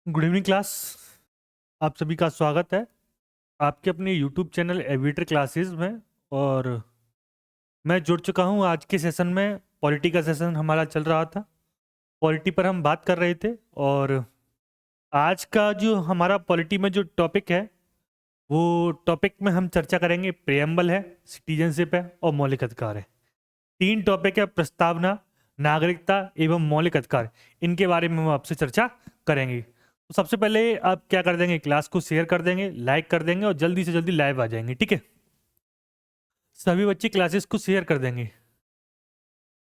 Good evening class. आप सभी का स्वागत है आपके अपने यूट्यूब चैनल एविएटर क्लासेस में। और मैं जुड़ चुका हूं आज के सेशन में। पॉलिटी का सेशन हमारा चल रहा था, पॉलिटी पर हम बात कर रहे थे। और आज का जो हमारा पॉलिटी में जो टॉपिक है, वो टॉपिक में हम चर्चा करेंगे प्रेम्बल है, सिटीजनशिप है और मौलिक अधिकार है। तीन टॉपिक है: प्रस्तावना, नागरिकता एवं मौलिक अधिकार। इनके बारे में हम आपसे चर्चा करेंगे। तो सबसे पहले आप क्या कर देंगे, क्लास को शेयर कर देंगे, लाइक कर देंगे और जल्दी से जल्दी लाइव आ जाएंगे। ठीक है, सभी बच्चे क्लासेस को शेयर कर देंगे।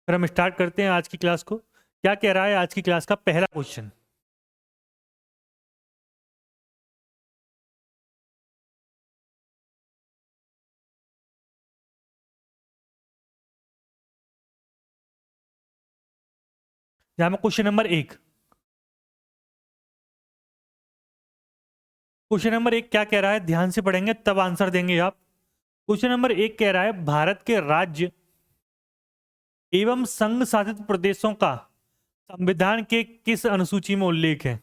फिर हम स्टार्ट करते हैं आज की क्लास को। क्या कह रहा है आज की क्लास का पहला क्वेश्चन? यहां में क्वेश्चन नंबर 1। क्वेश्चन नंबर 1 क्या कह रहा है, ध्यान से पढ़ेंगे तब आंसर देंगे आप। क्वेश्चन नंबर 1 कह रहा है, भारत के राज्य एवं संघ शासित प्रदेशों का संविधान के किस अनुसूची में उल्लेख है?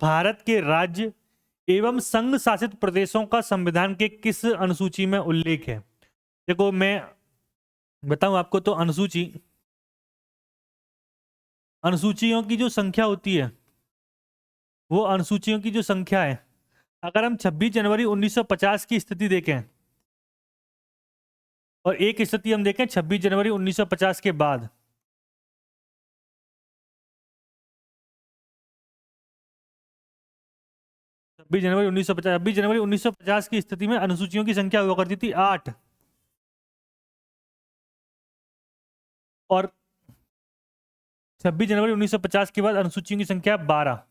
भारत के राज्य एवं संघ शासित प्रदेशों का संविधान के किस अनुसूची में उल्लेख है? देखो मैं बताऊं आपको, तो अनुसूचियों की जो संख्या होती है, वो अनुसूचियों की जो संख्या है, अगर हम 26 जनवरी 1950 की स्थिति देखें और एक स्थिति हम देखें 26 जनवरी 1950 के बाद, 26 जनवरी 1950 की स्थिति में अनुसूचियों की संख्या हुआ करती थी 8। और 26 जनवरी 1950 के बाद अनुसूचियों की संख्या 12।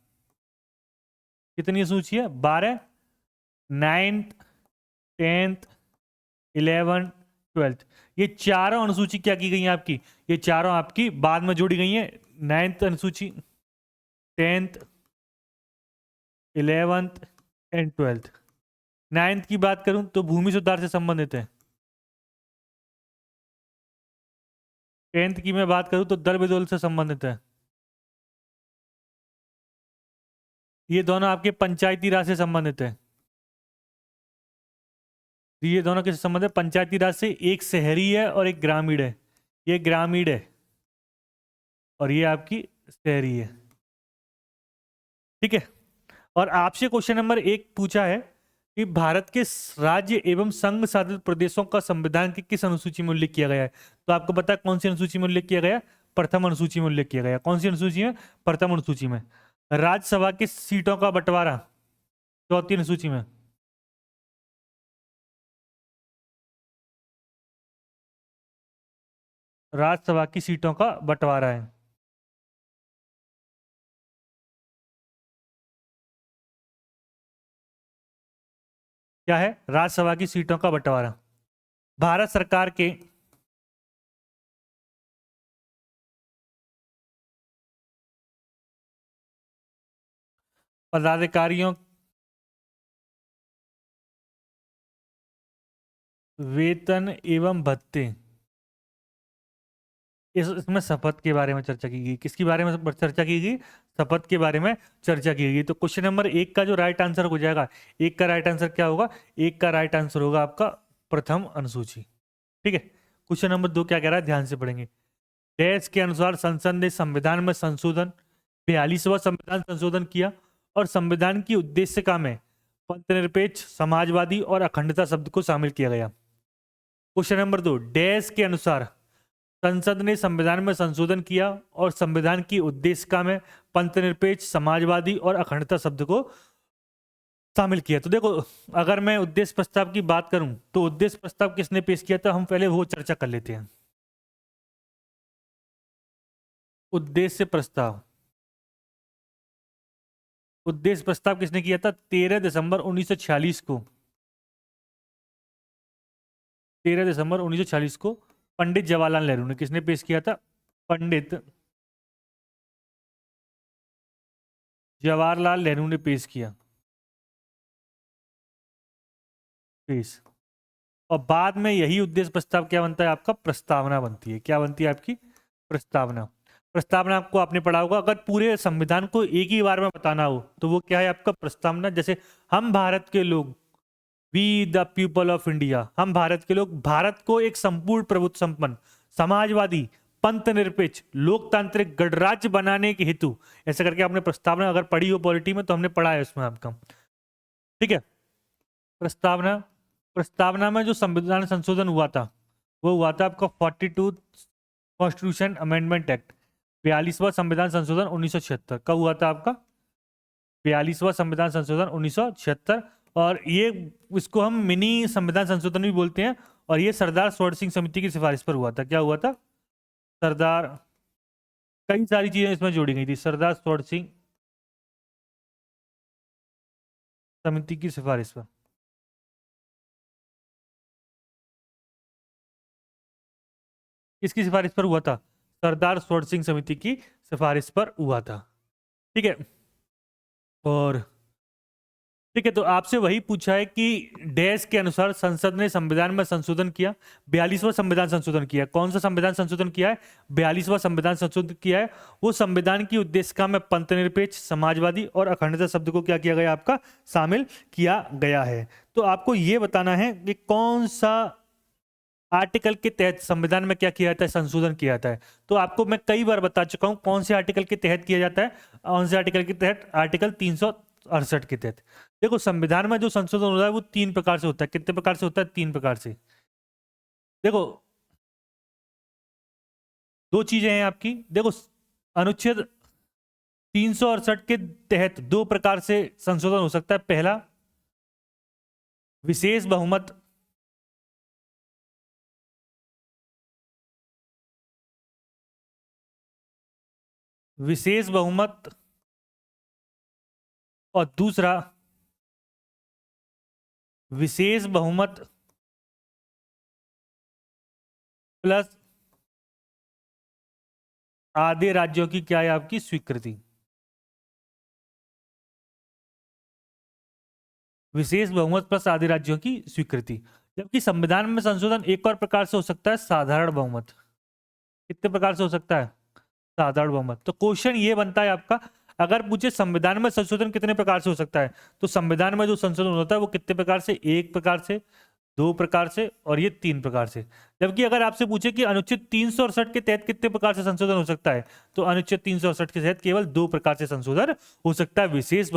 कितनी अनुसूची है? 12। 9th, 10th, 11th, 12th, ये चारों अनुसूची क्या की गई है आपकी? ये चारों आपकी बाद में जोड़ी गई है। 9th अनुसूची, 10th, 11th and 12th। 9th की बात करूं तो भूमि सुधार से संबंधित है। 10th की मैं बात करूं तो दर बदौल से संबंधित है। ये दोनों आपके पंचायती राज से संबंधित है। ये दोनों किससे संबंधित है? पंचायती राज से। एक शहरी है और एक ग्रामीण है। ये ग्रामीण है और ये आपकी शहरी है। ठीक है। और आपसे क्वेश्चन नंबर 1 पूछा है कि भारत के राज्य एवं संघ शासित प्रदेशों का संविधान की किस अनुसूची में उल्लेख किया गया है? तो आपको पता है कौन सी अनुसूची में उल्लेख किया गया? प्रथम अनुसूची में उल्लेख किया गया। कौन सी अनुसूची में? प्रथम अनुसूची में। राज्यसभा की सीटों का बंटवारा चौथी अनुसूची में। राज्यसभा की सीटों का बंटवारा है। क्या है? राज्यसभा की सीटों का बंटवारा। भारत सरकार के पदाधिकारियों वेतन एवं भत्ते, इसमें शपथ के बारे में चर्चा की गई। किसके बारे में चर्चा की गई? शपथ के बारे में चर्चा की गई। तो क्वेश्चन नंबर 1 का जो राइट आंसर हो जाएगा, 1 का राइट आंसर क्या होगा? 1 का राइट आंसर होगा आपका प्रथम अनुसूची। ठीक है। क्वेश्चन नंबर 2 क्या कह रहा है, ध्यान से पढ़ेंगे। देश के अनुसार संसद ने संविधान में संशोधन, 42वां संविधान संशोधन किया और संविधान की उद्देशिका में पंथनिरपेक्ष, समाजवादी और अखंडता शब्द को शामिल किया गया। क्वेश्चन नंबर 2, देश के अनुसार संसद ने संविधान में संशोधन किया और संविधान की उद्देशिका में पंथनिरपेक्ष, समाजवादी और अखंडता शब्द को शामिल किया। तो देखो, अगर मैं उद्देश्य प्रस्ताव की बात करूं तो उद्देश्य प्रस्ताव किसने पेश किया था, हम पहले वो चर्चा कर लेते हैं। उद्देश्य प्रस्ताव, उद्देश्य प्रस्ताव किसने किया था? 13 दिसंबर 1946 को। 13 दिसंबर 1946 को पंडित जवाहरलाल नेहरू ने किसने पेश किया था? पंडित जवाहरलाल नेहरू ने पेश किया। पेश। और बाद में यही उद्देश्य प्रस्ताव क्या बनता है आपका? प्रस्तावना बनती है। क्या बनती है आपकी? प्रस्तावना। प्रस्तावना आपको आपने पढ़ा होगा। अगर पूरे संविधान को एक ही बार में बताना हो तो वो क्या है आपका प्रस्तावना। जैसे हम भारत के लोग, we the people of India, हम भारत के लोग भारत को एक संपूर्ण प्रभुत्व संपन्न, समाजवादी, पंथ निरपेक्ष, लोकतांत्रिक गणराज्य बनाने के हेतु, ऐसा करके आपने प्रस्तावना अगर पढ़ी हो पॉलिटी में तो हमने पढ़ा है उसमें आपका। ठीक है, प्रस्तावना, प्रस्तावना में जो संविधान संशोधन हुआ था वो हुआ था आपका 42 कॉन्स्टिट्यूशन अमेंडमेंट एक्ट, 42वां संविधान संशोधन 1976। कब हुआ था आपका? 42वां संविधान संशोधन 1976। और ये, इसको हम मिनी संविधान संशोधन भी बोलते हैं। और ये सरदार स्वर्ण सिंह समिति की सिफारिश पर हुआ था। क्या हुआ था? सरदार, कई सारी चीजें इसमें जोड़ी गई थी। सरदार स्वर्ण सिंह समिति की सिफारिश पर। किसकी सिफारिश पर हुआ था? सरदार स्वर्ण सिंह समिति की सिफारिश पर हुआ था। ठीक है, और ठीक है, तो आपसे वही पूछा है कि डैश के अनुसार संसद ने संविधान में संशोधन किया। 42वां संविधान संशोधन किया। कौन सा संविधान संशोधन किया है? 42वां संविधान संशोधन किया है। वो संविधान की उद्देशिका में पंथनिरपेक्ष, समाजवादी और अखंडता शब्द को क्या किया गया आपका? शामिल किया गया है। तो आपको ये बताना है कि कौन सा आर्टिकल के तहत संविधान में क्या किया जाता है? संशोधन किया जाता है। तो आपको मैं कई बार बता चुका हूं कौन से आर्टिकल के तहत किया जाता है। कौन से आर्टिकल के तहत? आर्टिकल 368 के तहत। देखो, संविधान में जो संशोधन होता है वो 3 प्रकार से होता है। कितने प्रकार से होता है? 3 प्रकार से। देखो, 2 चीजें हैं आपकी। देखो, अनुच्छेद 368 के तहत 2 प्रकार से संशोधन हो सकता है। पहला, विशेष बहुमत, विशेष बहुमत, और दूसरा, विशेष बहुमत प्लस आधे राज्यों की क्या है आपकी? स्वीकृति। विशेष बहुमत प्लस आधे राज्यों की स्वीकृति। जबकि संविधान में संशोधन एक और प्रकार से हो सकता है, साधारण बहुमत। कितने प्रकार से हो सकता है? साधारण बहुमत। तो क्वेश्चन ये बनता है आपका, अगर पूछे संविधान में संशोधन कितने प्रकार से हो सकता है, तो संविधान में जो संशोधन होता है वो कितने प्रकार से? 1 प्रकार से, 2 प्रकार से, और ये 3 प्रकार से। जबकि अगर आपसे पूछे कि अनुच्छेद 368 के तहत कितने प्रकार से संशोधन हो सकता है, तो अनुच्छेद 368 के तहत केवल 2 प्रकार से संशोधन हो सकता है, विशेष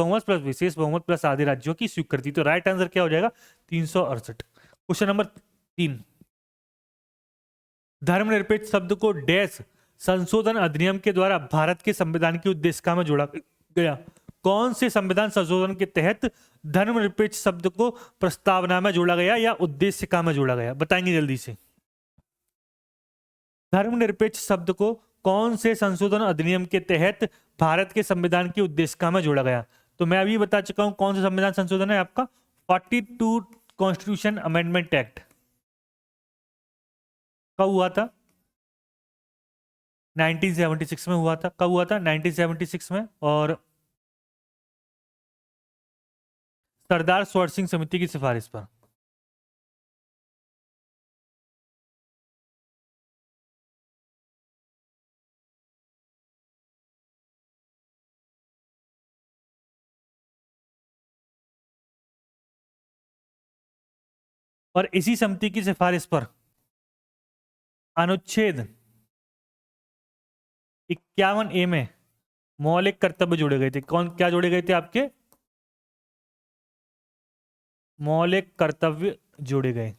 बहुमत प्लस आधे राज्यों की स्वीकृति। तो राइट आंसर क्या हो जाएगा? 368। क्वेश्चन नंबर 3, धर्मनिरपेक्ष शब्द को डैश संशोधन अधिनियम के द्वारा भारत के संविधान की उद्देशिका में जोड़ा गया। कौन से संविधान संशोधन के तहत धर्मनिरपेक्ष शब्द को प्रस्तावना में जोड़ा गया या उद्देशिका में जोड़ा गया? बताएंगे जल्दी से। धर्मनिरपेक्ष शब्द को कौन से संशोधन अधिनियम के तहत भारत के संविधान की उद्देशिका में जोड़ा गया? तो मैं अभी बता चुका हूं कौन सा संविधान संशोधन है आपका, 42 कॉन्स्टिट्यूशन अमेंडमेंट एक्ट। कब हुआ था? 1976 में हुआ था। कब हुआ था? 1976 में। और सरदार स्वर्ण सिंह समिति की सिफारिश पर। और इसी समिति की सिफारिश पर अनुच्छेद 51A में मौलिक कर्तव्य जोड़े गए थे। कौन, क्या जोड़े गए थे आपके? मौलिक कर्तव्य जोड़े गए।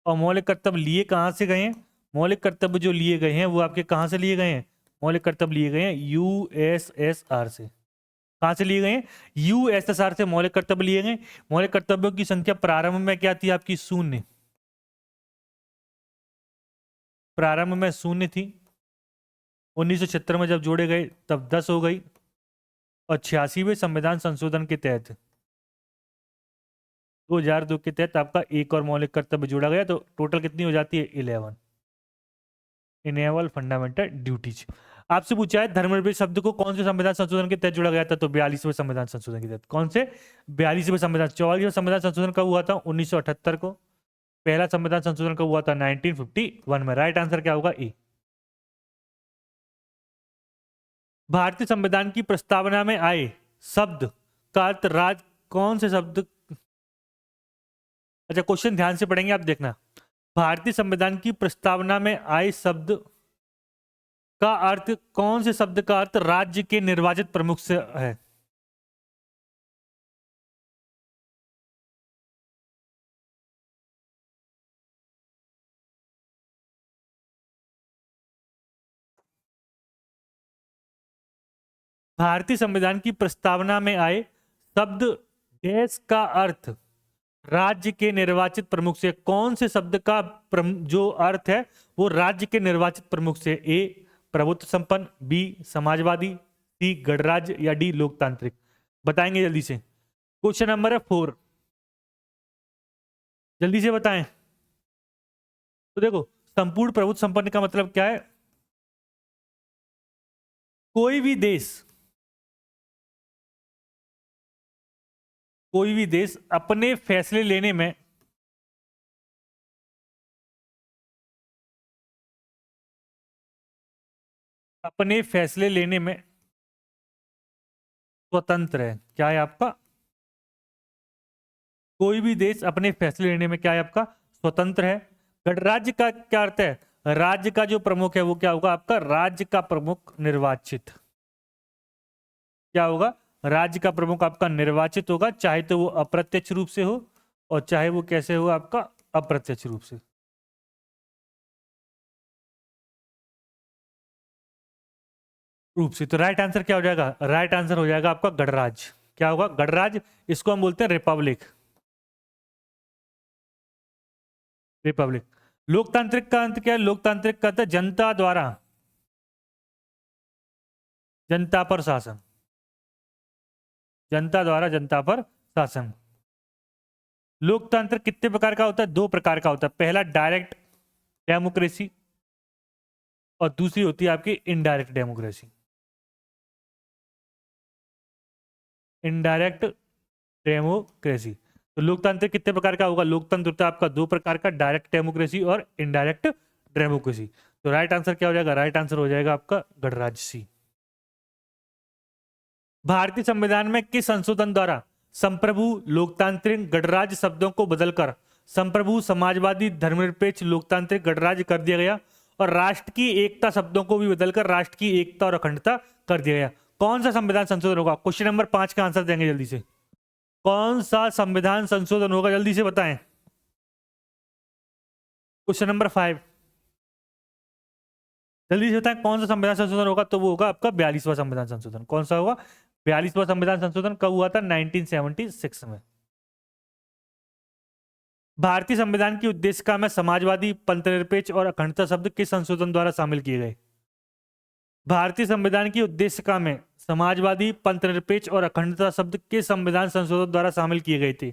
और मौलिक कर्तव्य लिए कहां से गए हैं? मौलिक कर्तव्य जो लिए गए हैं वो आपके कहां से लिए गए हैं? मौलिक कर्तव्य लिए गए हैं यूएसएसआर से। कहां से लिए गए हैं? यूएसएसआर से मौलिक कर्तव्य लिए गए। मौलिक कर्तव्यों की संख्या प्रारंभ में क्या थी आपकी? 0। प्रारंभ में 0 थी। 1976 में जब जोड़े गए तब 10 हो गई। और 86वें संविधान संशोधन के तहत 2002 के तहत आपका एक और मौलिक कर्तव्य जोड़ा गया, तो टोटल कितनी हो जाती है? 11। Enable fundamental duties. आपसे पूछा है धर्मनिरपेक्ष शब्द को कौन से संविधान संशोधन के तहत जोड़ा गया था, तो 42वें संविधान संशोधन के तहत। कौन से? 42वें संविधान। 44वें संविधान संशोधन कब हुआ था? 1978 को। पहला संविधान संशोधन कब हुआ था? 1951 में। राइट आंसर क्या होगा? ए। भारतीय संविधान की प्रस्तावना में आए शब्द का अर्थ राज कौन से शब्द। अच्छा, क्वेश्चन ध्यान से पढ़ेंगे आप, देखना। भारतीय संविधान की प्रस्तावना में आए शब्द का अर्थ कौन से शब्द का अर्थ राज्य के निर्वाचित प्रमुख से है। भारतीय संविधान की प्रस्तावना में आए शब्द देश का अर्थ राज्य के निर्वाचित प्रमुख से, कौन से शब्द का जो अर्थ है वो राज्य के निर्वाचित प्रमुख से। ए प्रभुत्व संपन्न, बी समाजवादी, सी गणराज्य, या डी लोकतांत्रिक। बताएंगे जल्दी से। क्वेश्चन नंबर है 4, जल्दी से बताएं। तो देखो, संपूर्ण प्रभुत्व संपन्न का मतलब क्या है। कोई भी देश, कोई भी देश अपने फैसले लेने में स्वतंत्र है। क्या है आपका। कोई भी देश अपने फैसले लेने में क्या है आपका, स्वतंत्र है। गणराज्य का क्या अर्थ है, राज्य का जो प्रमुख है वो क्या होगा आपका, राज्य का प्रमुख निर्वाचित। क्या होगा, राज्य का प्रमुख आपका निर्वाचित होगा, चाहे तो वो अप्रत्यक्ष रूप से हो और चाहे वो कैसे हो आपका, अप्रत्यक्ष रूप से। तो राइट आंसर क्या हो जाएगा, राइट आंसर हो जाएगा आपका गणराज्य। क्या होगा, गणराज्य। इसको हम बोलते हैं रिपब्लिक। रिपब्लिक। लोकतांत्रिक का अंत क्या है, लोकतांत्रिक का अर्थ है जनता द्वारा, जनता पर शासन, जनता द्वारा जनता पर शासन। लोकतंत्र कितने प्रकार का होता है, 2 प्रकार का होता है। पहला डायरेक्ट डेमोक्रेसी और दूसरी होती है आपकी इनडायरेक्ट डेमोक्रेसी। Indirect democracy. तो लोकतंत्र कितने प्रकार का होगा, लोकतंत्र होता है आपका 2 प्रकार का, डायरेक्ट डेमोक्रेसी और इनडायरेक्ट डेमोक्रेसी। तो राइट आंसर क्या हो जाएगा, राइट आंसर हो जाएगा आपका गणराज्य सी। भारतीय संविधान में किस संशोधन द्वारा संप्रभु, लोकतांत्रिक, गणराज्य शब्दों को बदलकर संप्रभु, समाजवादी, धर्मनिरपेक्ष, लोकतांत्रिक, गणराज्य कर दिया गया और राष्ट्र की एकता शब्दों को भी बदलकर राष्ट्र की एकता और अखंडता कर दिया गया। कौन सा संविधान संशोधन होगा, क्वेश्चन नंबर 5 का आंसर देंगे जल्दी से। कौन सा संविधान संशोधन होगा, जल्दी से बताएं। क्वेश्चन नंबर 5, जल्दी से बताएं कौन सा संविधान संशोधन होगा। तो वो होगा आपका 42वां संविधान संशोधन। कौन सा होगा, 42वां संविधान संशोधन कब हुआ था, 1976 में। भारतीय संविधान की उद्देशिका में समाजवादी, पंथनिरपेक्ष और अखंडता शब्द किस संशोधन द्वारा शामिल किए गए। भारतीय संविधान की उद्देशिका में समाजवादी, पंथनिरपेक्ष और अखंडता शब्द किस संविधान संशोधन द्वारा शामिल किए गए थे।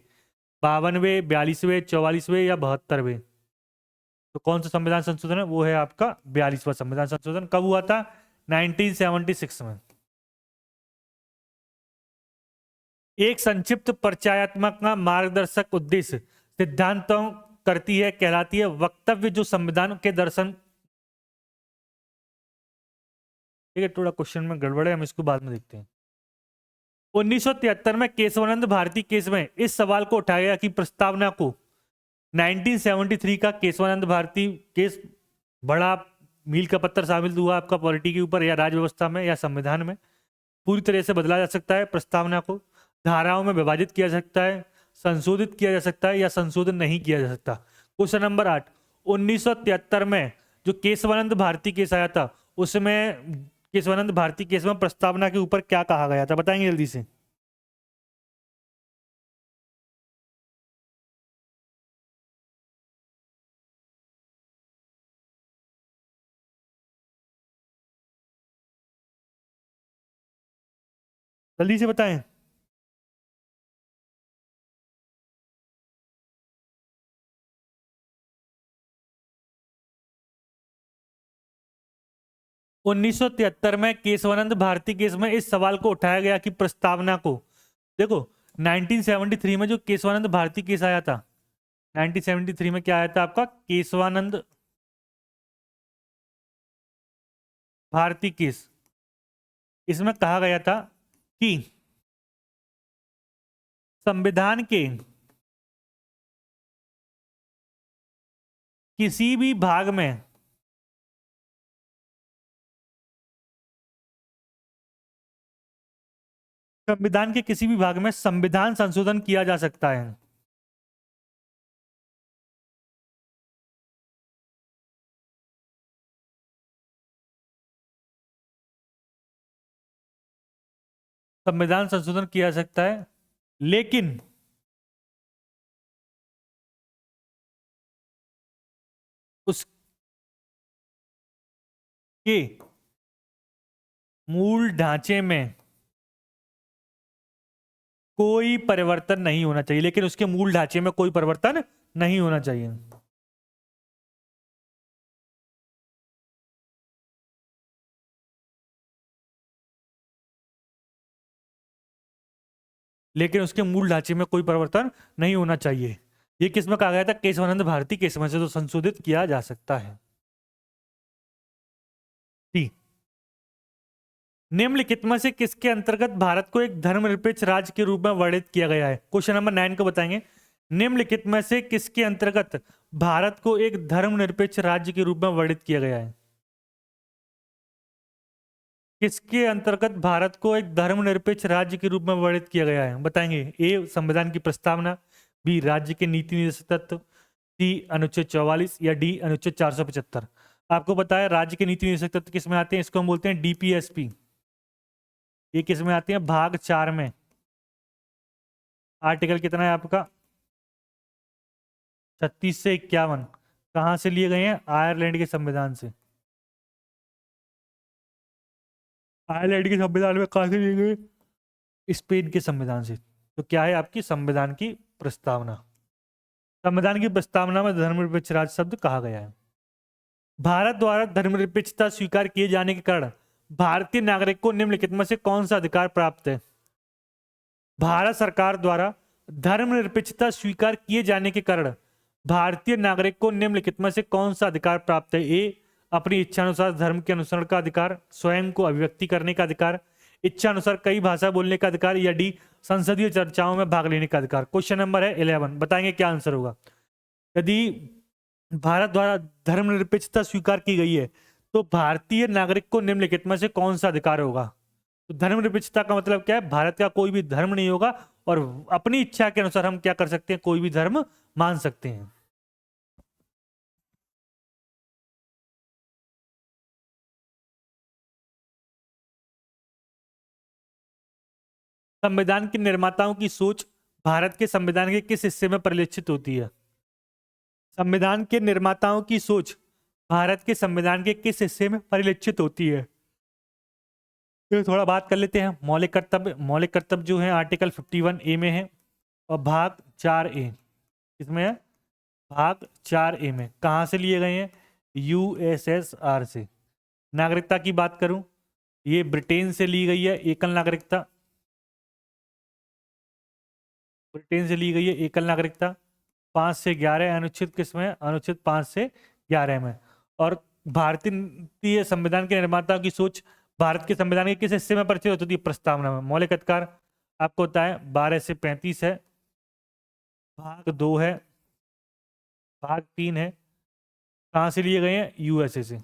52वें, 42वें, 44वें या 72वें। तो कौन सा संविधान संशोधन है, वो है आपका 42वां संविधान संशोधन। कब हुआ था, 1976 में। एक संक्षिप्त परिचयात्मक मार्गदर्शक उद्देश्य सिद्धांतों करती है कहलाती है वक्तव्य जो संविधान के दर्शन। ठीक है, थोड़ा क्वेश्चन में गड़बड़ है, हम इसको बाद में देखते हैं। 1973 में केशवानंद भारती केस में इस सवाल को उठाया गया कि प्रस्तावना को 1973 का केशवानंद भारती केस बड़ा मील का पत्थर साबित हुआ आपका पॉलिटी के ऊपर, या राज्य व्यवस्था में या संविधान में। पूरी तरह से बदला जा सकता है प्रस्तावना को, धाराओं में विभाजित किया जा सकता है, संशोधित किया जा सकता है या संशोधन नहीं किया जा सकता। क्वेश्चन नंबर 8, 1973 में जो केशवानंद भारती केस आया था उसमें केशवानंद भारती केस में प्रस्तावना के ऊपर क्या कहा गया था, बताएंगे जल्दी से। जल्दी से बताएं। 1973 में केशवानंद भारती केस में इस सवाल को उठाया गया कि प्रस्तावना को, देखो 1973 में जो केशवानंद भारती केस आया था, 1973 में क्या आया था आपका, केशवानंद भारती केस। इसमें कहा गया था कि संविधान के किसी भी भाग में संविधान के किसी भी भाग में संविधान संशोधन किया जा सकता है। संविधान संशोधन किया जा सकता है, लेकिन उसके मूल ढांचे में कोई परिवर्तन नहीं होना चाहिए। लेकिन उसके मूल ढांचे में कोई परिवर्तन नहीं होना चाहिए। लेकिन उसके मूल ढांचे में कोई परिवर्तन नहीं होना चाहिए। ये किसमें कहा गया था? केशवानंद भारती केस में से तो संशोधित किया जा सकता है। ठीक। निम्नलिखित में से किसके अंतर्गत भारत को एक धर्मनिरपेक्ष राज्य के रूप में वर्णित किया गया है? क्वेश्चन नंबर 9 को बताएंगे। निम्नलिखित में से किसके अंतर्गत भारत को एक धर्मनिरपेक्ष राज्य के रूप में वर्णित किया गया है? किसके अंतर्गत भारत को एक धर्मनिरपेक्ष राज्य के रूप में वर्णित किया गया है? बताएंगे। ए, संविधान की प्रस्तावना, बी, राज्य के नीति निर्देशक तत्व, सी, अनुच्छेद 44 या डी, अनुच्छेद 475। आपको पता है राज्य के नीति निर्देशक तत्व किस में आते हैं? इसको हम बोलते हैं डीपीएसपी। ये किस में आती है? भाग 4 में। आर्टिकल कितना है आपका? 36 से 51। कहां से लिए गए हैं? आयरलैंड के संविधान से। आयरलैंड के संविधान में कहां से लिए गए? स्पेन के संविधान से। तो क्या है आपकी संविधान की प्रस्तावना? संविधान की प्रस्तावना में धर्मनिरपेक्ष राज्य शब्द कहा गया है। भारत द्वारा धर्मनिरपेक्षता स्वीकार किए जाने के कारण भारतीय नागरिक को निम्नलिखित में से कौन सा अधिकार प्राप्त है? भारत सरकार द्वारा धर्मनिरपेक्षता स्वीकार किए जाने के कारण भारतीय नागरिक को निम्नलिखित में से कौन सा अधिकार प्राप्त है? ए, अपनी इच्छानुसार धर्म के अनुसरण का अधिकार, स्वयं को अभिव्यक्ति करने का अधिकार, इच्छानुसार कई भाषा बोलने का अधिकार, या डी, संसदीय चर्चाओं में भाग लेने का अधिकार। क्वेश्चन नंबर है 11। बताएंगे क्या आंसर होगा। यदि भारत द्वारा धर्मनिरपेक्षता स्वीकार की गई है तो भारतीय नागरिक को निम्नलिखित में से कौन सा अधिकार होगा? तो धर्मनिरपेक्षता का मतलब क्या है? भारत का कोई भी धर्म नहीं होगा और अपनी इच्छा के अनुसार हम क्या कर सकते हैं? कोई भी धर्म मान सकते हैं। संविधान के निर्माताओं की सोच भारत के संविधान के किस हिस्से में परिलक्षित होती है? संविधान के निर्माताओं की सोच भारत के संविधान के किस हिस्से में परिलक्षित होती है? तो थोड़ा बात कर लेते हैं। मौलिक कर्तव्य। मौलिक कर्तव्य जो है आर्टिकल 51A में है और भाग 4A इसमें है। भाग 4A में कहां से लिए गए हैं? यूएसएसआर से। नागरिकता की बात करूं, ये ब्रिटेन से ली गई है एकल नागरिकता। ब्रिटेन से ली गई है एकल नागरिकता। 5 से 11 अनुच्छेद किसमें? अनुच्छेद 5 से 11 में। और भारतीय संविधान के निर्माताओं की सोच भारत के संविधान के किस हिस्से में परिचय होती है? प्रस्तावना में। मौलिक अधिकार आपको होता है 12 से 35 है, भाग 2 है, भाग 3 है। कहां से लिए गए हैं? यूएसए से।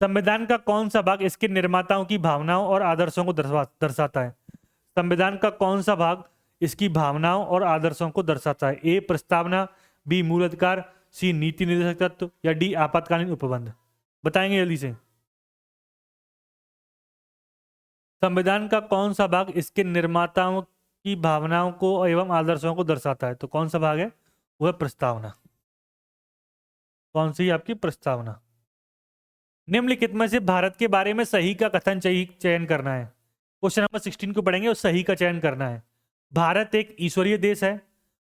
संविधान का कौन सा भाग इसके निर्माताओं की भावनाओं और आदर्शों को दर्शाता है? संविधान का कौन सा भाग इसकी भावनाओं और आदर्शों को दर्शाता है? ए, प्रस्तावना, बी, मूल अधिकार, सी, नीति निर्देशक तत्व, या डी, आपातकालीन उपबंध। बताएंगे जल्दी से। संविधान का कौन सा भाग इसके निर्माताओं की भावनाओं को एवं आदर्शों को दर्शाता है? तो कौन सा भाग है? वह प्रस्तावना। कौन सी आपकी? प्रस्तावना। निम्नलिखित में से भारत के बारे में सही का कथन चयन करना है। क्वेश्चन नंबर 16 को पढ़ेंगे और सही का चयन करना है। भारत एक ईश्वरीय देश है,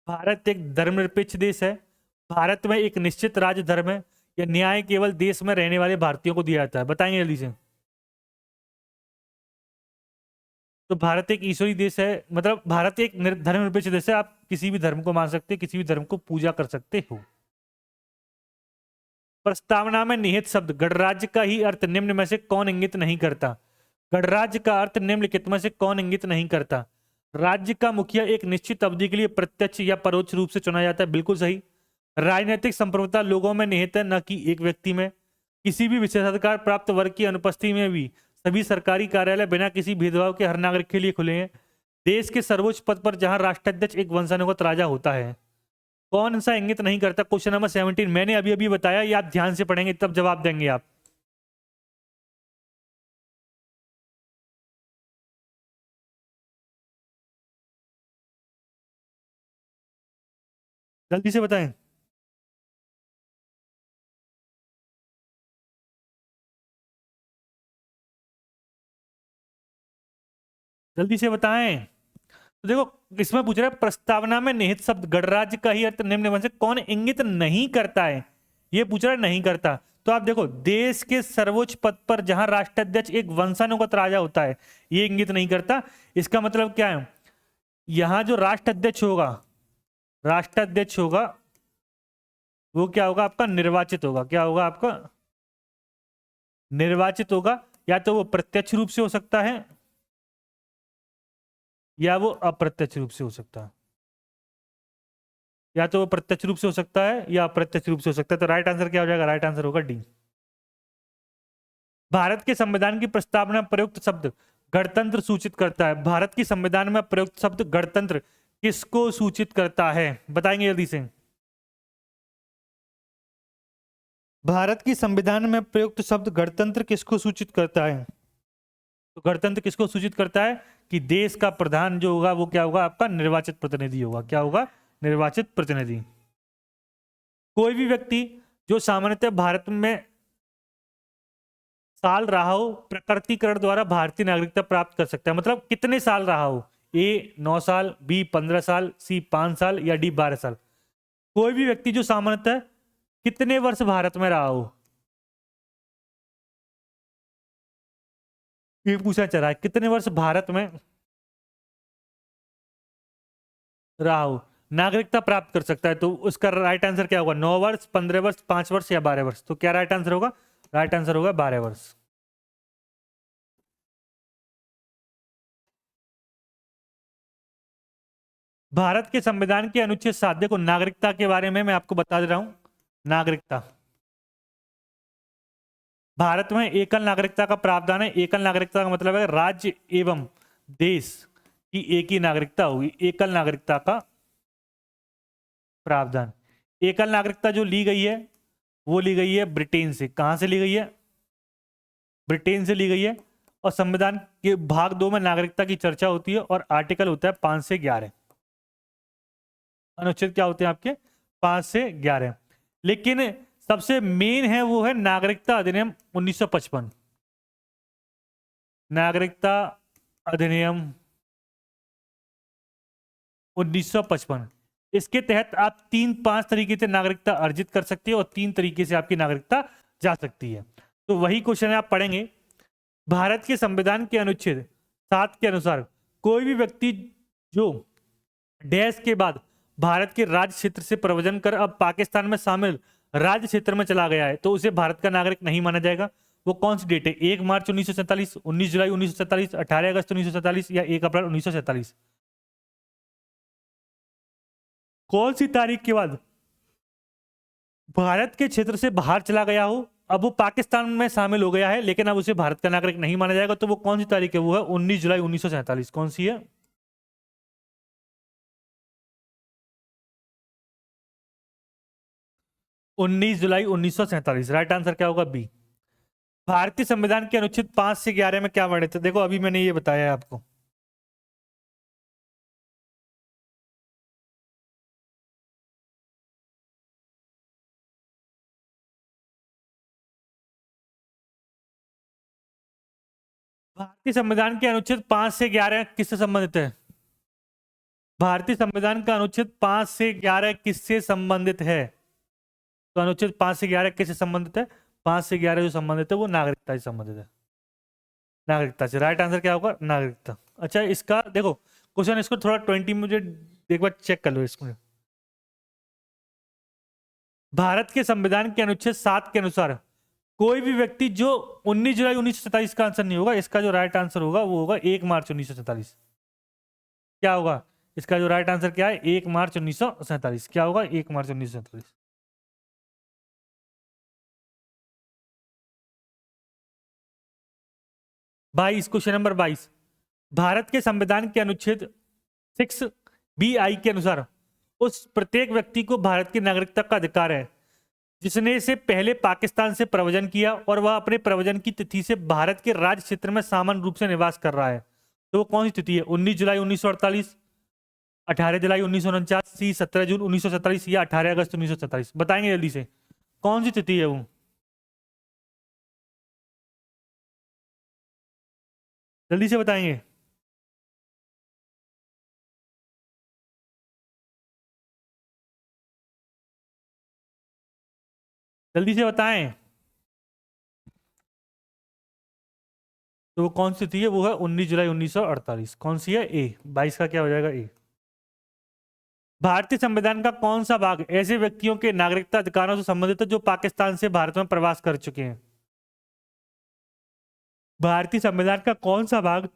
भारत एक धर्मनिरपेक्ष देश है, भारत में एक निश्चित राज्य धर्म है, या न्याय केवल देश में रहने वाले भारतीयों को दिया जाता है? बताएंगे जल्दी से। तो भारत एक ईश्वरीय देश है, मतलब भारत एक धर्मनिरपेक्ष देश है। आप किसी भी धर्म को मान सकते हैं, किसी भी धर्म को पूजा कर सकते हो। प्रस्तावना में निहित शब्द गणराज्य का ही अर्थ निम्न में से कौन इंगित नहीं करता? गणराज्य का अर्थ निम्नलिखित में से कौन इंगित नहीं करता? राज्य का मुखिया एक निश्चित अवधि के लिए प्रत्यक्ष या परोक्ष रूप से चुना जाता है, बिल्कुल सही। राजनीतिक संप्रभुता लोगों में निहित है, न कि एक व्यक्ति में। किसी भी विशेषाधिकार प्राप्त वर्ग की अनुपस्थिति में भी सभी सरकारी कार्यालय बिना किसी भेदभाव के हर नागरिक के लिए खुले हैं। देश के सर्वोच्च पद पर जहां राष्ट्राध्यक्ष एक वंशानुगत राजा होता है, कौन सा इंगित नहीं करता? क्वेश्चन नंबर 17 मैंने अभी अभी बताया, ये आप ध्यान से पढ़ेंगे तब जवाब देंगे आप। जल्दी से बताएं। जल्दी से बताएं। तो देखो, इसमें पूछ रहा है प्रस्तावना में निहित शब्द गणराज्य का ही अर्थ निम्न में से कौन इंगित नहीं करता है, ये पूछ रहा है नहीं करता। तो आप देखो, देश के सर्वोच्च पद पर जहां राष्ट्राध्यक्ष एक वंशानुगत राजा होता है, ये इंगित नहीं करता। इसका मतलब क्या है? यहां जो राष्ट्राध्यक्ष होगा, राष्ट्राध्यक्ष होगा वो क्या होगा आपका? निर्वाचित होगा। क्या होगा आपका? निर्वाचित होगा। या तो वो प्रत्यक्ष रूप से हो सकता है या वो अप्रत्यक्ष रूप से हो सकता है। या तो वो प्रत्यक्ष रूप से हो सकता है या अप्रत्यक्ष रूप से हो सकता है। तो राइट आंसर क्या हो जाएगा? राइट आंसर होगा डी। भारत के संविधान की प्रस्तावना में प्रयुक्त शब्द गणतंत्र सूचित करता है। भारत की संविधान में प्रयुक्त शब्द गणतंत्र किसको सूचित करता है? बताएंगे जल्दी से। भारत की संविधान में प्रयुक्त शब्द गणतंत्र किसको सूचित करता है? तो गणतंत्र किसको सूचित करता है? कि देश का प्रधान जो होगा वो क्या होगा? आपका निर्वाचित प्रतिनिधि होगा। क्या होगा? निर्वाचित प्रतिनिधि। कोई भी व्यक्ति जो सामान्यतः भारत में साल रहा हो, प्रकटीकरण द्वारा भारतीय नागरिकता प्राप्त कर सकता है। मतलब कितने साल रहा हो? ए 9 साल, बी 15 साल, सी 5 साल या डी 12 साल। कोई भी व्यक्ति जो सामान्यतः कितने वर्ष भारत में रहा हो, ये पूछा जा रहा है। कितने वर्ष भारत में रहा हो, नागरिकता प्राप्त कर सकता है। तो उसका राइट आंसर क्या होगा? 9 वर्ष, 15 वर्ष, 5 वर्ष या 12 वर्ष। तो क्या राइट आंसर होगा? राइट आंसर होगा 12 वर्ष। भारत के संविधान के अनुच्छेद 7 देखो, नागरिकता के बारे में मैं आपको बता दे रहा हूं। नागरिकता, भारत में एकल नागरिकता का प्रावधान है। एकल नागरिकता का मतलब है राज्य एवं देश की एक ही नागरिकता होगी। एकल नागरिकता का प्रावधान। एकल नागरिकता जो ली गई है वो ली गई है ब्रिटेन से। कहां से ली गई है? ब्रिटेन से ली गई है। और संविधान के भाग 2 में नागरिकता की चर्चा होती है और आर्टिकल होता है 5 से 11। अनुच्छेद क्या होते हैं आपके? 5 से 11। लेकिन सबसे मेन है वो है नागरिकता अधिनियम 1955। नागरिकता अधिनियम 1955। इसके तहत आप 3-5 तरीके से नागरिकता अर्जित कर सकते हो और 3 तरीके से आपकी नागरिकता जा सकती है। तो वही क्वेश्चन है, आप पढ़ेंगे। भारत के संविधान के अनुच्छेद 7 के अनुसार कोई भी व्यक्ति जो डैश के बाद भारत के राज्य क्षेत्र से प्रव्रजन कर अब पाकिस्तान में शामिल राज्य क्षेत्र में चला गया है, तो उसे भारत का नागरिक नहीं माना जाएगा। वो कौन सी डेट है? 1 मार्च 1947, 19 जुलाई 1947, 18 अगस्त 1947 या 1 अप्रैल 1947? कौन सी तारीख के बाद भारत के क्षेत्र से बाहर चला गया हो, अब वो पाकिस्तान में शामिल हो गया है लेकिन अब उसे भारत का नागरिक नहीं माना जाएगा। तो वो कौन सी तारीख है? वो है 19 जुलाई 1947। कौन सी है? 19 जुलाई 1947। राइट आंसर क्या होगा? बी। भारतीय संविधान के अनुच्छेद 5 से 11 में क्या वर्णित है? देखो, अभी मैंने ये बताया है आपको। भारतीय संविधान के अनुच्छेद 5 से 11 किससे संबंधित है? भारतीय संविधान का अनुच्छेद 5 से 11 किससे संबंधित है? तो अनुच्छेद 5 से 11 किससे संबंधित है? 5 से 11 जो संबंधित है वो नागरिकता से संबंधित है। नागरिकता से। राइट आंसर क्या होगा? नागरिकता। अच्छा, इसका देखो क्वेश्चन, इसको थोड़ा 20 मुझे एक बार चेक कर लो इसको। भारत के संविधान के अनुच्छेद 7 के अनुसार कोई भी व्यक्ति जो 19 जुलाई 1947 का आंसर नहीं होगा, इसका जो राइट आंसर होगा वो होगा 1 मार्च 1947। क्या होगा इसका जो राइट आंसर? क्या है? 1 मार्च 1947। क्या होगा? 1 मार्च 1947। Question number 22। भारत के संविधान के अनुच्छेद 6 BI के अनुसार उस प्रत्येक व्यक्ति को भारत की नागरिकता का अधिकार है जिसने से पहले पाकिस्तान से प्रव्रजन किया और वह अपने प्रव्रजन की तिथि से भारत के राज्य क्षेत्र में सामान्य रूप से निवास कर रहा है। तो वो कौन सी तिथि है? 19 जुलाई 1948, 18 जुलाई 1949, 17 जून 1947 या 18 अगस्त 1947? बताएंगे जल्दी से, कौन सी तिथि है वो? जल्दी से बताएंगे। जल्दी से बताएं। तो वो कौन सी तिथि है? वो है 19 जुलाई 1948। कौन सी है? ए। 22 का क्या हो जाएगा? ए। भारतीय संविधान का कौन सा भाग ऐसे व्यक्तियों के नागरिकता अधिकारों से संबंधित है जो पाकिस्तान से भारत में प्रवास कर चुके हैं? भारतीय संविधान का कौन सा भाग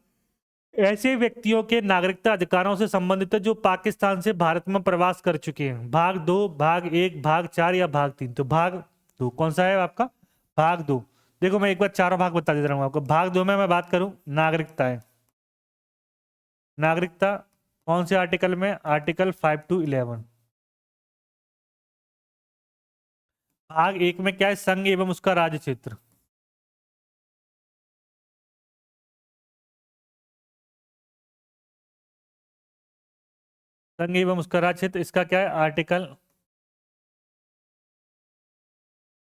ऐसे व्यक्तियों के नागरिकता अधिकारों से संबंधित है जो पाकिस्तान से भारत में प्रवास कर चुके हैं? भाग 2, भाग 1, भाग 4 या भाग 3? तो भाग 2 कौन सा है आपका? भाग 2। देखो मैं एक बार चारों भाग बता देता हूँ आपको। भाग 2 में मैं बात करूं नागरिकता है। नागरिकता कौन से आर्टिकल में? Article 5 to 11। भाग 1 में क्या है? संघ एवं उसका राज्य क्षेत्र। संघ एवं उसका राज्य क्षेत्र, इसका क्या है? Article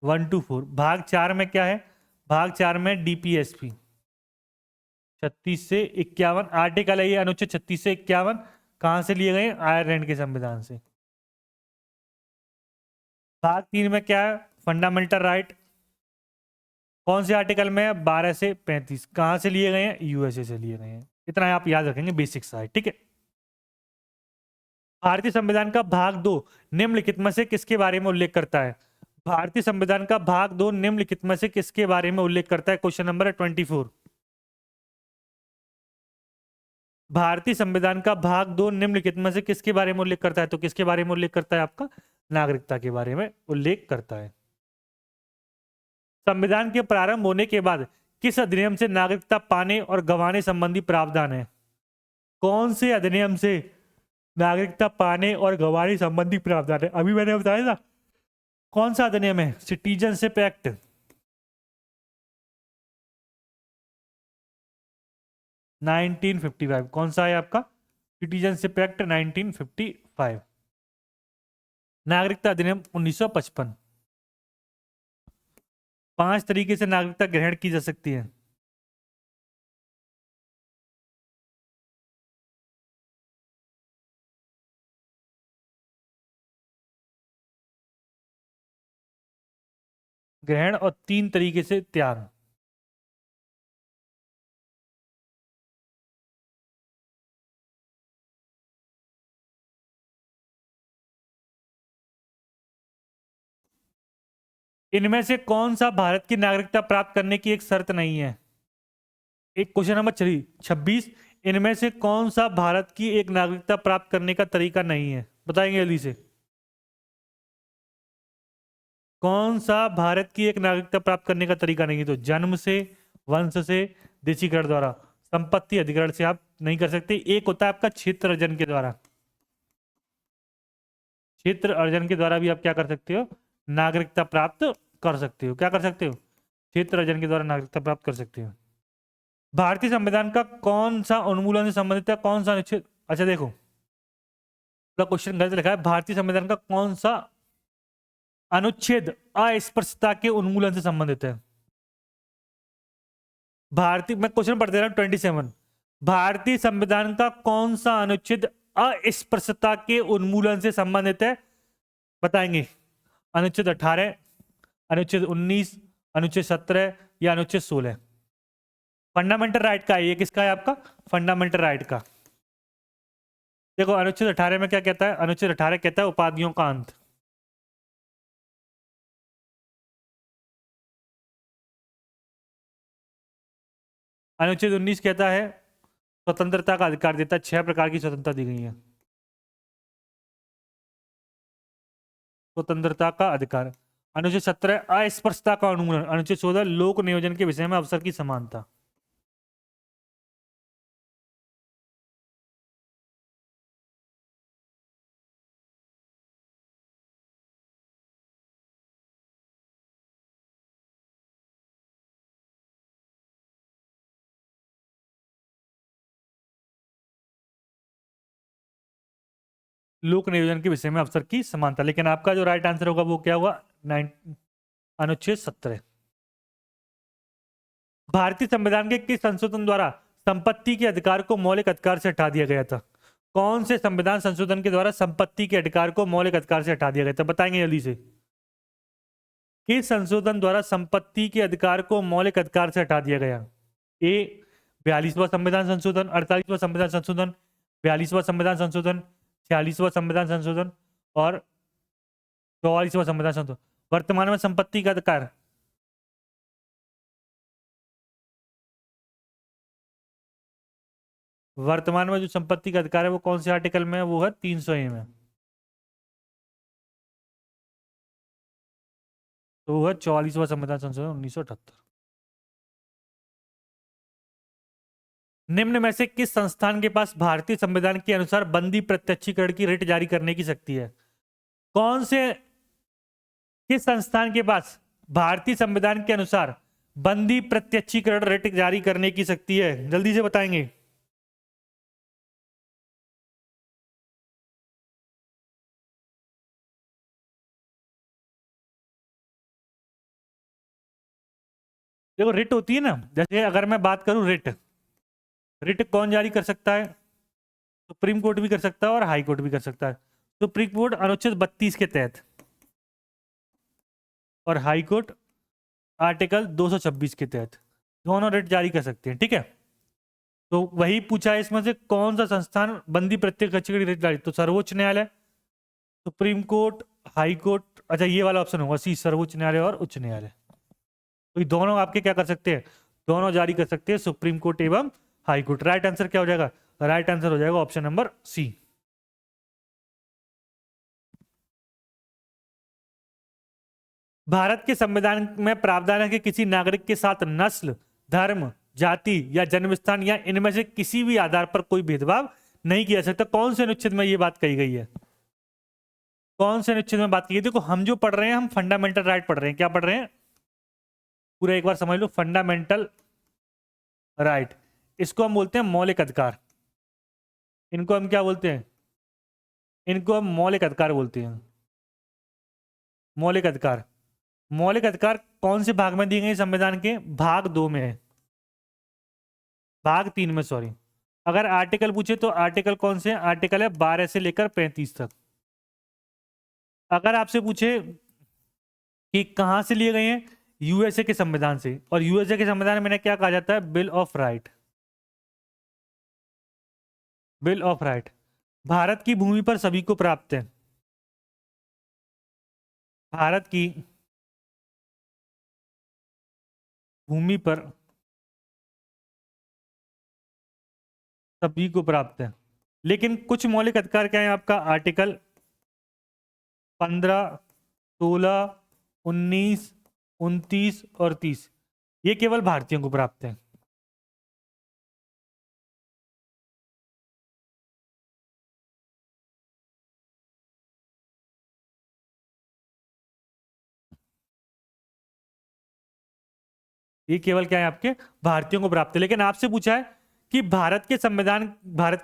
1 to 4। भाग 4 में क्या है? भाग 4 में DPSP 36 से 51 आर्टिकल है ये। अनुच्छेद 36 से 51 कहां से लिए गए? आयरलैंड के संविधान से। भाग 3 में क्या है? Fundamental right. कौन से आर्टिकल में है? 12 से 35। कहां से लिए गए हैं? USA से लिए गए हैं। इतना आप याद रखेंगे, बेसिक सा है, ठीक है। भारतीय संविधान का भाग 2 निम्नलिखित में से किसके बारे में उल्लेख करता है? भारतीय संविधान का भाग 2 निम्नलिखित में से किसके बारे में उल्लेख करता है? Question number 24। भारतीय संविधान का भाग 2 निम्नलिखित में से किसके बारे में उल्लेख करता है? तो किसके बारे में उल्लेख करता है? आपका नागरिकता के बारे में उल्लेख करता है। संविधान के प्रारंभ होने के बाद किस अधिनियम से नागरिकता पाने और गंवाने संबंधी प्रावधान है? कौन से अधिनियम से नागरिकता पाने और गंवाने संबंधी प्रावधान है? अभी मैंने बताया था। कौन सा अधिनियम है? Citizenship act. नाइनटीन 1955। कौन सा है आपका? Citizenship act 1955। नागरिकता अधिनियम 1955। 5 तरीके से नागरिकता ग्रहण की जा सकती है। ग्रहण और 3 तरीके से त्याग। इनमें से कौन सा भारत की नागरिकता प्राप्त करने की एक शर्त नहीं है? एक क्वेश्चन नंबर 26। इनमें से कौन सा भारत की एक नागरिकता प्राप्त करने का तरीका नहीं है? बताएंगे जल्दी से। कौन सा भारत की एक नागरिकता प्राप्त करने का तरीका नहीं है? तो जन्म से, वंश से, देशीकरण द्वारा, संपत्ति अधिग्रहण से आप नहीं कर सकते। एक होता है आपका क्षेत्र अर्जन के द्वारा। क्षेत्र अर्जन के द्वारा भी आप क्या कर सकते हो? नागरिकता प्राप्त कर सकते हो। क्या कर सकते हो? क्षेत्र अर्जन के द्वारा नागरिकता प्राप्त कर सकते हो। भारतीय संविधान का कौन सा उन्मूलन से संबंधित है? कौन सा अनुच्छेद? अच्छा देखो, क्वेश्चन गलत लिखा है। भारतीय संविधान का कौन सा अनुच्छेद अस्पृश्यता के उन्मूलन से संबंधित है? भारतीय, मैं क्वेश्चन पढ़ दे रहा हूं 27। भारतीय संविधान का कौन सा अनुच्छेद अस्पृश्यता के उन्मूलन से संबंधित है? बताएंगे। अनुच्छेद 18, अनुच्छेद 19, अनुच्छेद 17 या अनुच्छेद 16? फंडामेंटल राइट का है ये। किसका है आपका? फंडामेंटल राइट का। देखो अनुच्छेद 18 में क्या कहता है? अनुच्छेद 18 कहता है उपाधियों का अंत। अनुच्छेद 19 कहता है स्वतंत्रता का अधिकार देता है, 6 प्रकार की स्वतंत्रता दी गई है। स्वतंत्रता का अधिकार। अनुच्छेद 17 अस्पृश्यता का उन्मूलन। अनुच्छेद 16 लोक नियोजन के विषय में अवसर की समानता। लोक नियोजन के विषय में अवसर की समानता, लेकिन आपका जो राइट आंसर होगा वो क्या होगा? अनुच्छेद 17। भारतीय संविधान के किस संशोधन द्वारा संपत्ति के अधिकार को मौलिक अधिकार से हटा दिया गया था? कौन से संविधान संशोधन के द्वारा संपत्ति के अधिकार को मौलिक अधिकार से हटा दिया गया था? बताएंगे जल्दी से। किस संशोधन द्वारा संपत्ति के अधिकार को मौलिक अधिकार से हटा दिया गया? ए 42वां संविधान संशोधन, 48वां संविधान संशोधन, 42वां संविधान संशोधन, 46वां संविधान संशोधन और 44वां संविधान संशोधन। वर्तमान में संपत्ति का अधिकार वर्तमान में जो संपत्ति का अधिकार है वो कौन से आर्टिकल में है? वो है 300A में। तो वो है 44वां संविधान संशोधन 1978। निम्न में से किस संस्थान के पास भारतीय संविधान के अनुसार बंदी प्रत्यक्षीकरण की रिट जारी करने की शक्ति है? कौन से किस संस्थान के पास भारतीय संविधान के अनुसार बंदी प्रत्यक्षीकरण रिट जारी करने की शक्ति है? जल्दी से बताएंगे। देखो रिट होती है ना, जैसे अगर मैं बात करूं रिट, रिट कौन जारी कर सकता है? सुप्रीम कोर्ट भी कर सकता है और हाई कोर्ट भी कर सकता है। सुप्रीम कोर्ट अनुच्छेद 32 के तहत और हाई कोर्ट आर्टिकल 226 के तहत दोनों रिट जारी कर सकते हैं। ठीक है, तो वही पूछा है इसमें से कौन सा संस्थान बंदी प्रत्यक्ष की रिट जारी? तो सर्वोच्च न्यायालय, सुप्रीम कोर्ट, हाई कोर्ट। अच्छा ये वाला ऑप्शन होगा सी, सर्वोच्च न्यायालय और उच्च न्यायालय। तो ये दोनों आपके क्या कर सकते हैं? दोनों जारी कर सकते हैं, सुप्रीम कोर्ट एवं हाई कोर्ट। राइट आंसर क्या हो जाएगा? राइट आंसर हो जाएगा ऑप्शन नंबर सी। भारत के संविधान में प्रावधान है कि किसी नागरिक के साथ नस्ल, धर्म, जाति या जन्म स्थान या इनमें से किसी भी आधार पर कोई भेदभाव नहीं किया जा सकता। कौन से अनुच्छेद में ये बात कही गई है? कौन से अनुच्छेद में बात की है? देखो हम जो पढ़ रहे हैं, हम फंडामेंटल राइट पढ़ रहे हैं। क्या पढ़ रहे हैं? पूरा एक बार समझ लो, फंडामेंटल राइट। इसको हम बोलते हैं मौलिक अधिकार। इनको हम क्या बोलते हैं? इनको हम मौलिक अधिकार बोलते हैं। मौलिक अधिकार। मौलिक अधिकार कौन से भाग में दिए गए संविधान के? भाग 2 में है, भाग 3 में सॉरी। अगर आर्टिकल पूछे तो आर्टिकल कौन से? आर्टिकल है 12 से लेकर 35 तक। अगर आपसे पूछे कि कहां से लिए गए हैं, यूएसए के संविधान से। और यूएसए के संविधान में क्या कहा जाता है? Bill of right. Bill of right. Bharat की भूमि पर सभी को प्राप्त है। भारत की भूमि पर सभी को प्राप्त है। लेकिन कुछ मौलिक अधिकार क्या है आपका? आर्टिकल 15, 16, 19, 29 और 30, ये केवल भारतीयों को प्राप्त है। ये केवल क्या है आपके? भारतीयों को प्राप्त है। लेकिन आपसे पूछा है कि भारत के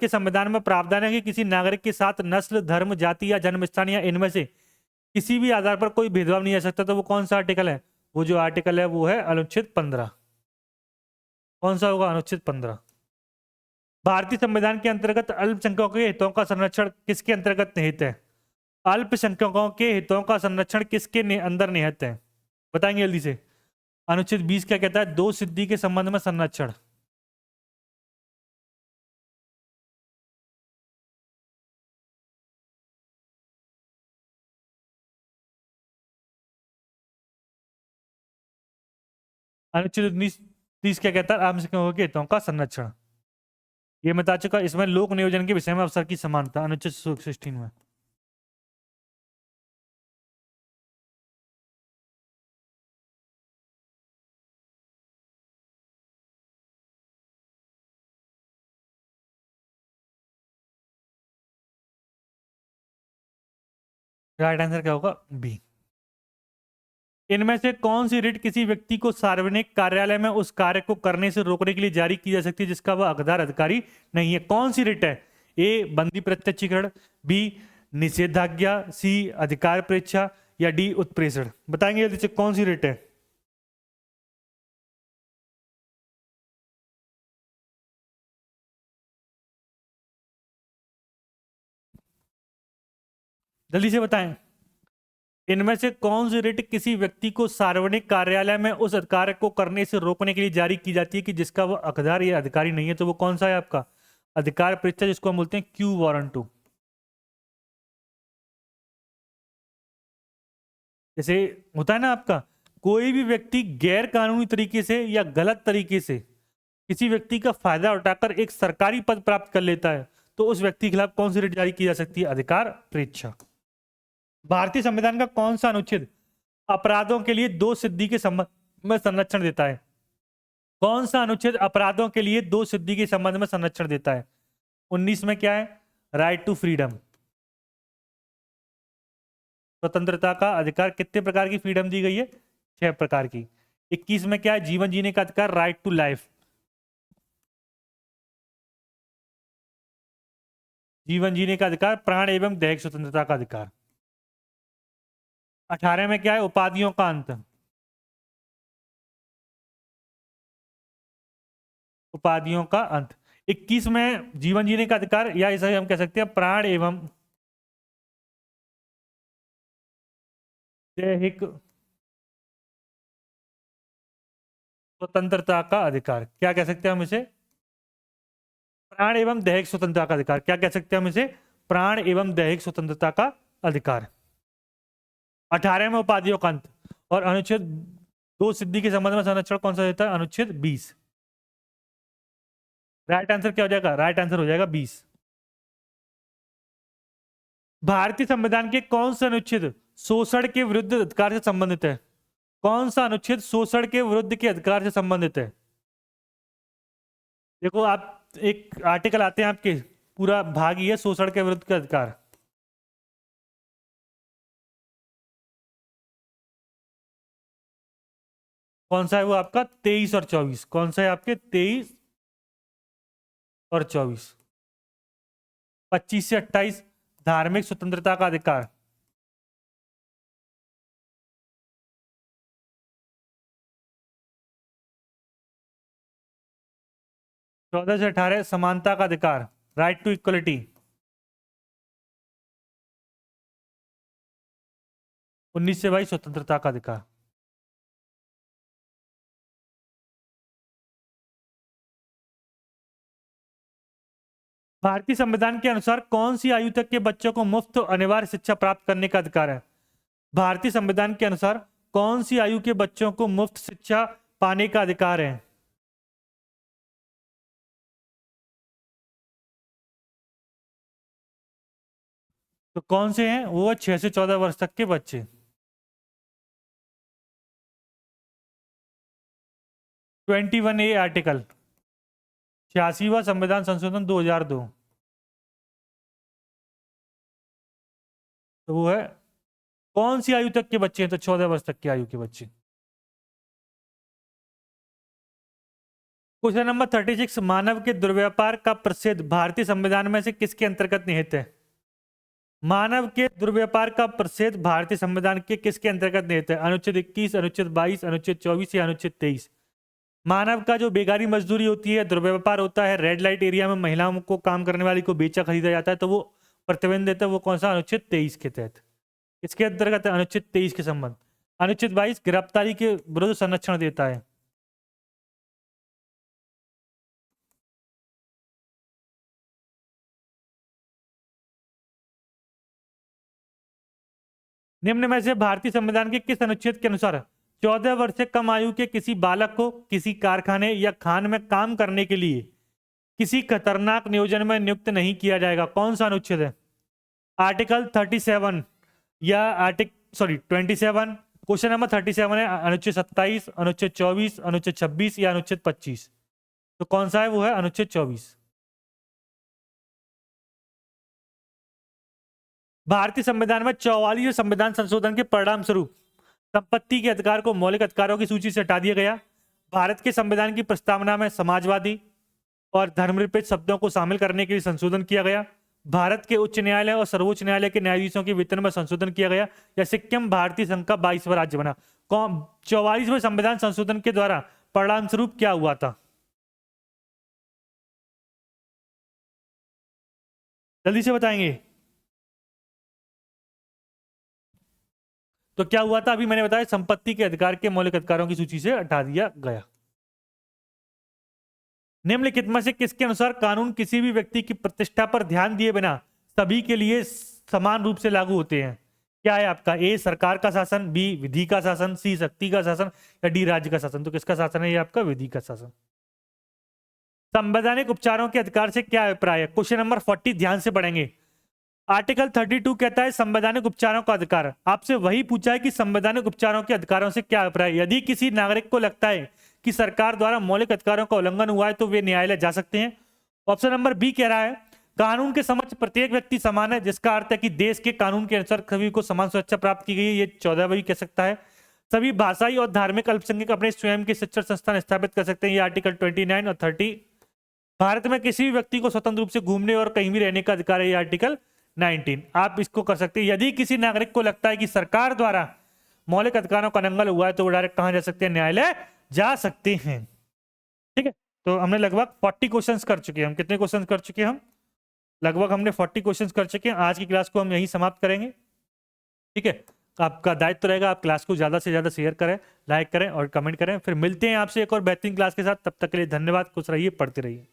संविधान में प्रावधान है कि किसी नागरिक के साथ नस्ल, धर्म, जाति या जन्म स्थान या इनमें से किसी भी आधार पर कोई भेदभाव नहीं आ सकता। तो वो कौन सा आर्टिकल है? वो जो आर्टिकल है वो है अनुच्छेद 15। कौन सा होगा? अनुच्छेद 15। भारतीय संविधान के अंतर्गत अल्पसंख्यकों के हितों का संरक्षण किसके अंतर्गत निहित है? अल्पसंख्यकों के हितों का संरक्षण किसके अंदर निहित है? बताएंगे जल्दी से। अनुच्छेद 20 क्या कहता है? दो सिद्धि के संबंध में संरक्षण। अनुच्छेद 19 30 क्या कहता है, आम के हितों का संरक्षण। ये मैं बता चुका, इसमें लोक नियोजन के विषय में अवसर की समानता अनुच्छेद 16 में। राइट आंसर क्या होगा, बी। इनमें से कौन सी रिट किसी व्यक्ति को सार्वजनिक कार्यालय में उस कार्य को करने से रोकने के लिए जारी की जा सकती है जिसका वह हकदार अधिकारी नहीं है? कौन सी रिट है? ए बंदी प्रत्यक्षीकरण, बी निषेधाज्ञा, सी अधिकार परीक्षा, या डी उत्प्रेषण? बताएंगे जल्दी से कौन सी रिट है। जल्दी से बताएं। इनमें से कौन सी रिट किसी व्यक्ति को सार्वजनिक कार्यालय में उस कार्य को करने से रोकने के लिए जारी की जाती है कि जिसका वो हकदार या अधिकारी नहीं है? तो वो कौन सा है आपका? अधिकार परीक्षा, जिसको हम बोलते हैं क्यू वारंट टू। जैसे होता है ना आपका, कोई भी व्यक्ति गैर कानूनी तरीके से या गलत तरीके से किसी व्यक्ति का फायदा उठाकर एक सरकारी पद प्राप्त कर लेता है, तो उस व्यक्ति के खिलाफ कौन सी रिट जारी की जा सकती है? अधिकार परीक्षा। भारतीय संविधान का कौन सा अनुच्छेद अपराधों के लिए दो सिद्धि के संबंध में संरक्षण देता है? कौन सा अनुच्छेद अपराधों के लिए दो सिद्धि के संबंध में संरक्षण देता है? 19 में क्या है? राइट टू फ्रीडम, स्वतंत्रता का अधिकार। कितने प्रकार की फ्रीडम दी गई है? 6 प्रकार की। 21 में क्या है? जीवन जीने का अधिकार, राइट टू लाइफ, जीवन जीने का अधिकार, प्राण एवं दैहिक स्वतंत्रता का अधिकार। 18 में क्या है? उपाधियों का अंत, उपाधियों का अंत। 21 में जीवन जीने का अधिकार, या इसे हम कह सकते हैं प्राण एवं दैहिक स्वतंत्रता का अधिकार। क्या कह सकते हैं हम इसे? प्राण एवं दैहिक स्वतंत्रता का अधिकार। क्या कह सकते हैं हम इसे? प्राण एवं दैहिक स्वतंत्रता का अधिकार। 18 में उपाधियों का अंत। और अनुच्छेद 2 सिद्धि के संबंध में संरक्षण कौन सा देता है? अनुच्छेद 20। राइट आंसर क्या हो जाएगा? राइट आंसर हो जाएगा 20। भारतीय संविधान के कौन सा अनुच्छेद शोषण के विरुद्ध अधिकार से संबंधित है? कौन सा अनुच्छेद शोषण के विरुद्ध के अधिकार से संबंधित है? देखो आप, एक आर्टिकल आते हैं आपके, पूरा भाग ही है शोषण के विरुद्ध के अधिकार। कौन सा है वो आपका? 23 और 24। कौन सा है आपके? 23 और 24। 25 से 28 धार्मिक स्वतंत्रता का अधिकार। 14 से 18 समानता का अधिकार, राइट टू इक्वलिटी। 19 से 22 स्वतंत्रता का अधिकार। भारतीय संविधान के अनुसार कौन सी आयु तक के बच्चों को मुफ्त अनिवार्य शिक्षा प्राप्त करने का अधिकार है? भारतीय संविधान के अनुसार कौन सी आयु के बच्चों को मुफ्त शिक्षा पाने का अधिकार है? तो कौन से हैं वो? 6 से 14 वर्ष तक के बच्चे। 21A आर्टिकल, 86वां संविधान संशोधन 2002। तो वो है, कौन सी आयु तक के बच्चे हैं? तो 14 वर्ष तक की आयु के बच्चे। क्वेश्चन नंबर 36, मानव के दुर्व्यापार का प्रसिद्ध भारतीय संविधान में से किसके अंतर्गत निहित है? मानव के दुर्व्यापार का प्रसिद्ध भारतीय संविधान के किसके अंतर्गत निहित है? अनुच्छेद 21, अनुच्छेद 22, अनुच्छेद 24 या अनुच्छेद 23? मानव का जो बेगारी मजदूरी होती है, दुर्व्यापार होता है, रेड लाइट एरिया में महिलाओं को काम करने वाली को बेचा खरीदा जाता है, तो वो प्रतिबंध देता है, वो कौन सा? अनुच्छेद 23 के तहत। इसके अंतर्गत है अनुच्छेद 23 के संबंध। अनुच्छेद 22 गिरफ्तारी के विरुद्ध संरक्षण देता है। निम्न में से भारतीय संविधान के किस अनुच्छेद के अनुसार 14 वर्ष से कम आयु के किसी बालक को किसी कारखाने या खान में काम करने के लिए किसी खतरनाक नियोजन में नियुक्त नहीं किया जाएगा। कौन सा अनुच्छेद है? आर्टिकल 37 या आर्टिकल 27। क्वेश्चन नंबर 37 है अनुच्छेद 27, अनुच्छेद 24, अनुच्छेद 26 या अनुच्छेद 25। तो कौन सा है? वो है अनुच्छेद 24। भारतीय संविधान में 44वें संविधान संशोधन के परिणाम स्वरूप संपत्ति के अधिकार को मौलिक अधिकारों की सूची से हटा दिया गया। भारत के संविधान की प्रस्तावना में समाजवादी और धर्मनिरपेक्ष शब्दों को शामिल करने के लिए संशोधन किया गया। भारत के उच्च न्यायालय और सर्वोच्च न्यायालय के न्यायाधीशों के वेतन में संशोधन किया गया। या सिक्किम भारतीय संघ का 22वां राज्य बना। 44वें संविधान संशोधन के द्वारा परिणाम स्वरूप क्या हुआ था? जल्दी से बताएंगे। तो क्या हुआ था? अभी मैंने बताया, संपत्ति के अधिकार के मौलिक अधिकारों की सूची से हटा दिया गया। निम्नलिखित में से किसके अनुसार कानून किसी भी व्यक्ति की प्रतिष्ठा पर ध्यान दिए बिना सभी के लिए समान रूप से लागू होते हैं? क्या है आपका? ए सरकार का शासन, बी विधि का शासन, सी शक्ति का शासन या डी राज्य का शासन? तो किसका शासन है? ये आपका विधि का शासन। संवैधानिक उपचारों के अधिकार से क्या अभिप्राय है? क्वेश्चन नंबर 40 ध्यान से पढ़ेंगे। आर्टिकल 32 कहता है संवैधानिक उपचारों का अधिकार। आपसे वही पूछा है कि संवैधानिक उपचारों के अधिकारों से क्या अभिप्राय है। यदि किसी नागरिक को लगता है कि सरकार द्वारा मौलिक अधिकारों का उल्लंघन हुआ है तो वे न्यायालय जा सकते हैं। ऑप्शन नंबर बी कह रहा है कानून के समक्ष प्रत्येक व्यक्ति समान है, जिसका अर्थ है कि देश के कानून के अनुसार सभी को समान सुरक्षा प्राप्त की गई है। ये 14वां कह सकता है। सभी भाषाई और धार्मिक अल्पसंख्यक अपने स्वयं के शिक्षण संस्थान स्थापित कर सकते हैं। ये आर्टिकल 29 और 30। भारत में किसी भी व्यक्ति को स्वतंत्र रूप से घूमने और कहीं भी रहने का अधिकार है। ये आर्टिकल 19। आप इसको कर सकते हैं। यदि किसी नागरिक को लगता है कि सरकार द्वारा मौलिक अधिकारों का उल्लंघन हुआ है तो वो डायरेक्ट कहां जा सकते हैं? न्यायालय जा सकते हैं। ठीक है, तो हमने लगभग 40 क्वेश्चंस कर चुके हैं। हम कितने क्वेश्चंस कर चुके हैं? हम लगभग हमने 40 क्वेश्चंस कर चुके हैं। आज की क्लास को हम यहीं समाप्त करेंगे। ठीक है, आपका दायित्व रहेगा आप क्लास को ज्यादा से ज्यादा शेयर करें, लाइक करें और कमेंट करें। फिर मिलते हैं आपसे एक और बेहतरीन क्लास के साथ। तब तक के लिए धन्यवाद। खुश रहिए, पढ़ते रहिए।